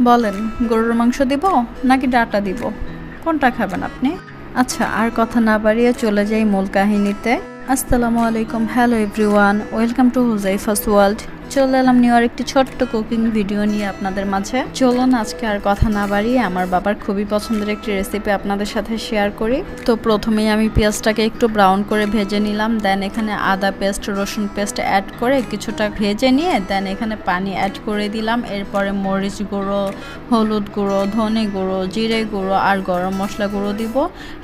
বলেন, গরুর মাংস দিব নাকি ডাটা দিব, কোনটা খাবেন আপনি? আচ্ছা, আর কথা না বাড়িয়ে চলে যাই মূল কাহিনীতে। আসসালামু আলাইকুম, hello everyone, welcome to Huzaifa's world. চলে এলাম নিউ একটি ছোট্ট কুকিং ভিডিও নিয়ে আপনাদের মাঝে। চলুন আজকে আর কথা না বাড়িয়ে আমার বাবার খুবই পছন্দের একটি রেসিপি আপনাদের সাথে শেয়ার করি। তো প্রথমেই আমি পেঁয়াজটাকে একটু ব্রাউন করে ভেজে নিলাম, দেন এখানে আদা পেস্ট রসুন পেস্ট অ্যাড করে কিছুটা ভেজে নিয়ে দেন এখানে পানি অ্যাড করে দিলাম। এরপরে মরিচ গুঁড়ো, হলুদ গুঁড়ো, ধনে গুঁড়ো, জিরে গুঁড়ো আর গরম মশলা গুঁড়ো দিব,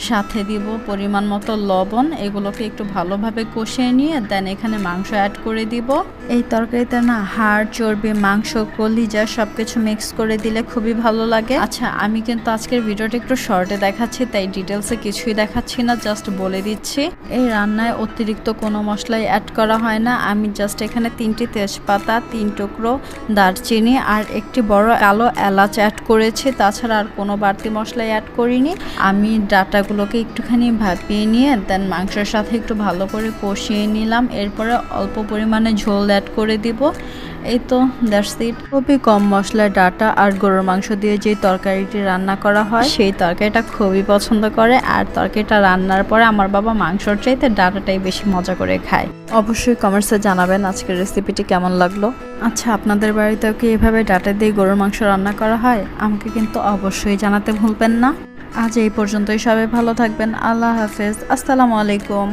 সাথে দিব পরিমাণ মতো লবণ। এগুলোকে একটু ভালোভাবে কষিয়ে নিয়ে দেন এখানে মাংস অ্যাড করে দিব। এই তরকারিতে না হাড়, চর্বি, মাংস, কলিজা সবকিছু মিক্স করে দিলে খুবই ভালো লাগে। আচ্ছা, আমি কিন্তু আজকের ভিডিওটা একটু শর্টে দেখাচ্ছি, তাই ডিটেলসে কিছুই দেখাচ্ছি না, জাস্ট বলে দিচ্ছি। এই রান্নায় অতিরিক্ত কোনো মশলাই অ্যাড করা হয় না। আমি জাস্ট এখানে 3টি তেজপাতা, 3 টুকরো দারচিনি আর একটি বড় কালো এলাচ অ্যাড করেছি। তাছাড়া আর কোনো বাড়তি মশলাই অ্যাড করিনি। আমি ডাটাগুলোকে একটুখানি ভাপিয়ে নিয়ে দেন মাংসের সাথে একটু ভালো করে কষিয়ে নিলাম। এরপরে অল্প পরিমাণে ঝোল অ্যাড করে দিব। এই তো দ্যাটস ইট। খুবই কম মশলায় ডাটা আর গরুর মাংস দিয়ে যে তরকারিটি রান্না করা হয় সেই তরকারিটা খুবই পছন্দ করে। আর তরকারিটা রান্নার পরে আমার বাবা মাংসর চাইতে ডাটাটাই বেশি মজা করে খায়। অবশ্যই কমেন্টসে জানাবেন আজকের রেসিপিটি কেমন লাগলো। আচ্ছা, আপনাদের বাড়িতেও কি এভাবে ডাটা দিয়ে গরুর মাংস রান্না করা হয়? আমাকে কিন্তু অবশ্যই জানাতে ভুলবেন না। আজ এই পর্যন্তই, সবাই ভালো থাকবেন। আল্লাহ হাফেজ, আসসালামু আলাইকুম।